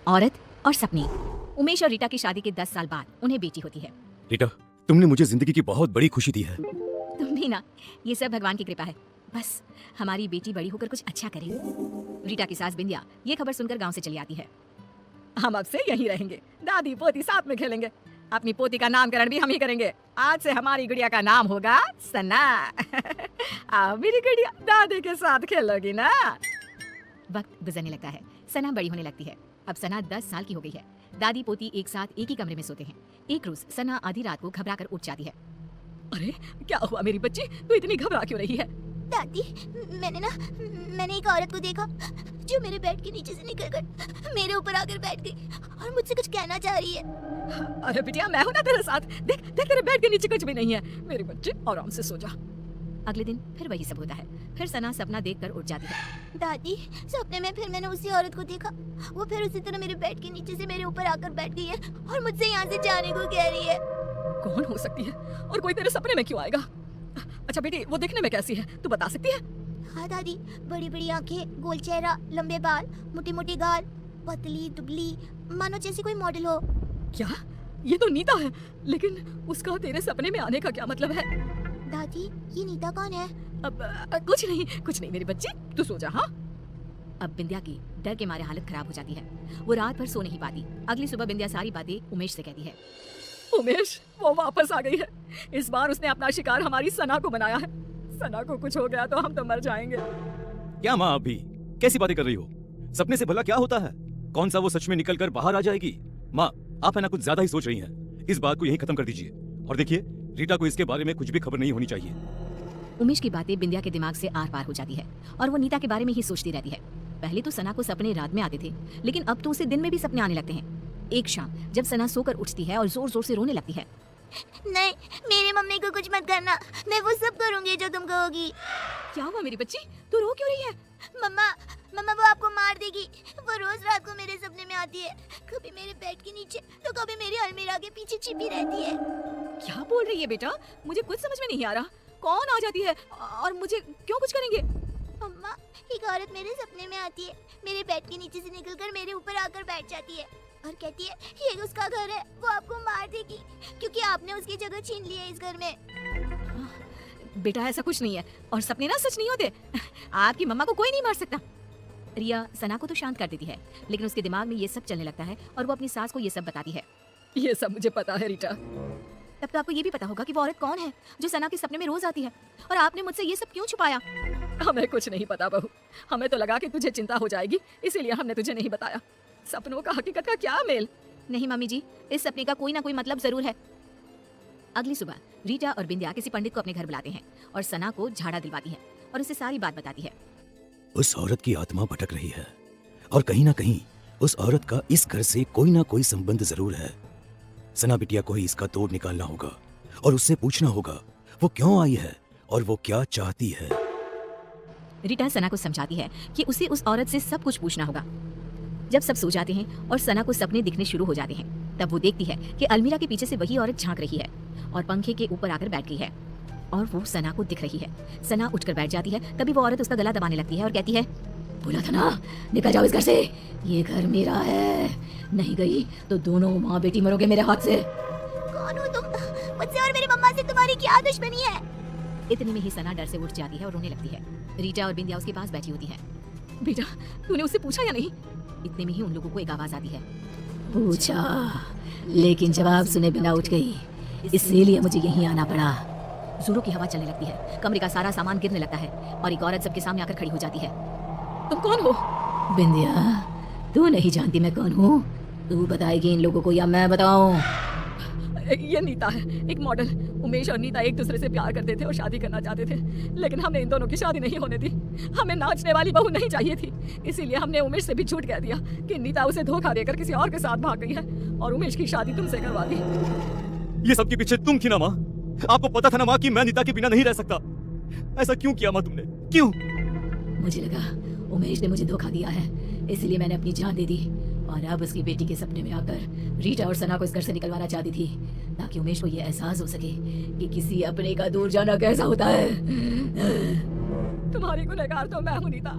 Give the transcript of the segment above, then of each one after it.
औरत और सपने। उमेश और रीटा की शादी के 10 साल बाद उन्हें बेटी होती है। रीटा, तुमने मुझे जिंदगी की बहुत बड़ी खुशी दी है। तुम भी ना, ये सब भगवान की कृपा है। बस हमारी बेटी बड़ी होकर कुछ अच्छा करे। रीटा की सास बिंदिया ये खबर सुनकर गांव से चली आती है। हम अब से यहीं रहेंगे, दादी पोती साथ में खेलेंगे। अपनी पोती का नामकरण भी हम ही करेंगे। आज से हमारी गुड़िया का नाम होगा सना। आओ मेरी गुड़िया, दादी के साथ खेलोगी ना। वक्त गुजरने लगता है, सना बड़ी होने लगती है। अब सना 10 साल की हो गई है। दादी पोती एक साथ एक ही कमरे में सोते हैं। एक रोज सना आधी रात को घबराकर उठ जाती है। अरे क्या हुआ मेरी बच्ची, तू इतनी घबरा क्यों रही है? दादी, मैंने एक औरत को देखा जो मेरे बेड के नीचे से निकलकर मेरे ऊपर आकर बैठ गई और मुझसे कुछ कहना चाह रही है। अरे बिटिया, मैं हूं ना तेरे साथ। देख देख, तेरे बेड के नीचे कुछ भी नहीं है। मेरी बच्ची आराम से सो जा। अगले दिन फिर वही सब होता है। फिर सना सपना देखकर उठ जाती है। दादी, सपने में फिर मैंने उसी औरत को देखा। वो फिर उसी तरह मेरे बेड के नीचे से मेरे ऊपर आकर बैठ गई है और मुझसे यहाँ से जाने को कह रही है। कौन हो सकती है और कोई तेरे सपने में क्यों आएगा? अच्छा बेटी, वो दिखने में कैसी है, तू बता सकती है? हाँ दादी, बड़ी बड़ी आंखें, गोल चेहरा, लंबे बाल, मोटी मोटी गाल, पतली दुबली, मानो जैसी कोई मॉडल हो। क्या? ये तो नीता है, लेकिन उसका तेरे सपने में आने का क्या मतलब है? दादी, ये नीता कौन है? अब कुछ नहीं मेरी बच्ची, तू सो जा। हाँ। अब बिंदिया की डर के मारे हालत खराब हो जाती है। वो रात भर सो नहीं पाती। अगली सुबह बिंदिया सारी बातें उमेश से कहती है। उमेश, वो वापस आ गई है। इस बार उसने अपना शिकार हमारी सना को बनाया है। सना को कुछ हो गया तो हम तो मर जाएंगे। क्या माँ, अभी कैसी बातें कर रही हो? सपने से भला क्या होता है? कौन सा वो सच में निकल कर बाहर आ जाएगी? माँ, आप है ना कुछ ज्यादा ही सोच रही हैं। इस बात को यहीं खत्म कर दीजिए। और देखिए, रीटा को इसके बारे में कुछ भी खबर नहीं होनी चाहिए। उमेश की बातें बिंदिया के दिमाग से आर पार हो जाती है और वो नीता के बारे में ही सोचती रहती है। पहले तो सना को सपने रात में आते थे, लेकिन अब तो उसे दिन में भी सपने आने लगते हैं। एक शाम जब सना सोकर उठती है और जोर जोर से रोने लगती है। नहीं, मेरी मम्मी को कुछ मत करना, मैं वो सब करूंगी जो तुम कहोगी। क्या हुआ मेरी बच्ची, तू रो क्यों रही है? मम्मा वो आपको मार देगी। वो रोज रात को मेरे सपने में आती है, कभी मेरे बेड के नीचे तो कभी मेरी अलमीरा के पीछे छिपी रहती है। क्या बोल रही है बेटा, मुझे कुछ समझ में नहीं आ रहा। कौन आ जाती है और मुझे क्यों कुछ करेंगे? मम्मा, एक औरत मेरे सपने में आती है, मेरे बेड के नीचे से निकलकर मेरे ऊपर आकर बैठ जाती है और कहती है ये उसका घर है, वो आपको मार देगी क्योंकि आपने उसकी जगह छीन ली है इस घर में। बेटा ऐसा कुछ नहीं है, और सपने ना सच नहीं होते। आपकी मम्मा को कोई नहीं मार सकता। रिया सना को तो शांत कर देती है, लेकिन उसके दिमाग में ये सब चलने लगता है और वो अपनी सास को ये सब बताती है। ये सब मुझे पता है रीटा। तब तो आपको ये भी पता होगा कि वो औरत कौन है जो सना के सपने में रोज आती है, और आपने मुझसे ये सब क्यों छुपाया? हमें कुछ नहीं पता बहू, हमें तो लगा कि तुझे चिंता हो जाएगी, इसीलिए हमने तुझे नहीं बताया। सपनों का हकीकत का क्या मेल? नहीं मम्मी जी, इस सपने का कोई ना कोई मतलब जरूर है। अगली सुबह रीटा और बिंदिया किसी पंडित को अपने घर बुलाते हैं और सना को झाड़ा दिलवाती है और उसे सारी बात बताती है। उस औरत की आत्मा भटक रही है और कहीं ना कहीं उस औरत का इस घर से कोई ना कोई संबंध जरूर है। सना बिटिया को ही इसका तोड़ निकालना होगा और उससे पूछना होगा वो क्यों आई है और वो क्या चाहती है। रीटा सना को समझाती है कि उसे उस औरत से सब कुछ पूछना होगा। जब सब सो जाते हैं और सना को सपने दिखने शुरू हो जाते हैं, तब वो देखती है कि अलमीरा के पीछे से वही औरत झांक रही है और पंखे के ऊपर आकर बैठ गई है और वो सना को दिख रही है। सना उठकर बैठ जाती है, तभी वो औरत उसका गला दबाने लगती है और कहती है, बोला था ना निकल जाओ इस घर से, ये घर मेरा है, नहीं गई तो दोनों माँ बेटी मरोगे मेरे हाथ से। कौन हो तुम? मुझसे और मेरी मम्मा से तुम्हारी क्या दुश्मनी है? इतने में ही सना डर से उठ जाती है और रोने लगती है। रीटा और बिंदिया उसके पास बैठी होती है। बेटा, तूने उससे पूछा या नहीं? इतने में ही उन लोगों को एक आवाज आती है। पूछा, लेकिन जवाब सुने बिना उठ गई, इसीलिए मुझे यहीं आना पड़ा। जोरों की हवा चलने लगती है, कमरे का सारा सामान गिरने लगता है और एक औरत सबके सामने आकर खड़ी हो जाती है। तुम कौन हो? बिंदिया, तू नहीं जानती मैं कौन हूँ? तू बताएगी इन लोगों को या मैं बताऊं? ये नीता है, एक मॉडल। उमेश और नीता एक दूसरे से प्यार करते थे और शादी करना चाहते थे, लेकिन हमने इन दोनों की शादी नहीं होने दी। हमें नाचने वाली बहू नहीं चाहिए थी, इसीलिए हमने उमेश से भी झूठ कह दिया कि नीता उसे धोखा देकर किसी और के साथ भाग गई है और उमेश की शादी तुमसे करवा दी। ये सब के पीछे तुम थी ना माँ? आपको पता था ना माँ कि मैं नीता के बिना नहीं रह सकता। ऐसा क्यों किया माँ तुमने, क्यों? मुझे लगा उमेश ने मुझे धोखा दिया है, इसलिए मैंने अपनी जान दे दी और अब उसकी बेटी के सपने में आकर रीटा और सना को इस घर से निकलवाना चाहती थी, ताकि उमेश को ये एहसास हो सके कि किसी अपने का दूर जाना कैसा होता है। तुम्हारी गुनहगार तो मैं हूं नीता,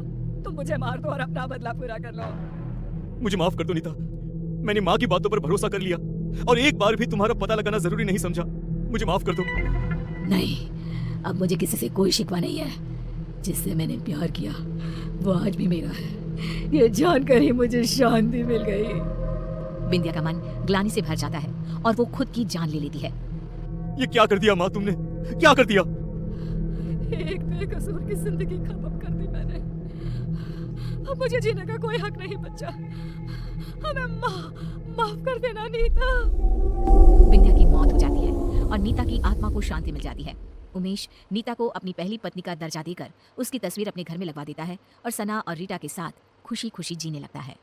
तुम मुझे मार दो और अपना बदला पूरा कर लो। मुझे माफ कर दो नीता, मैंने माँ की बातों पर भरोसा कर लिया और एक बार भी तुम्हारा पता लगाना जरूरी नहीं समझा। मुझे माफ कर दो। नहीं, अब मुझे किसी से कोई शिकवा नहीं है। जिससे मैंने प्यार किया वो आज भी मेरा है। ये जानकर ही मुझे शांति मिल गई। बिंदिया का मन ग्लानि से भर जाता है और वो खुद की जान ले लेती है। ये क्या कर दिया माँ तुमने, क्या कर दिया? एक बेकसूर की जिंदगी खत्म कर दी मैंने। अब मुझे जीने का कोई हक नहीं बचा। हमें माफ कर देना नीता। बिंदिया की मौत हो जाती है और नीता की आत्मा को शांति मिल जाती है। उमेश नीता को अपनी पहली पत्नी का दर्जा देकर उसकी तस्वीर अपने घर में लगवा देता है और सना और रीटा के साथ खुशी खुशी जीने लगता है।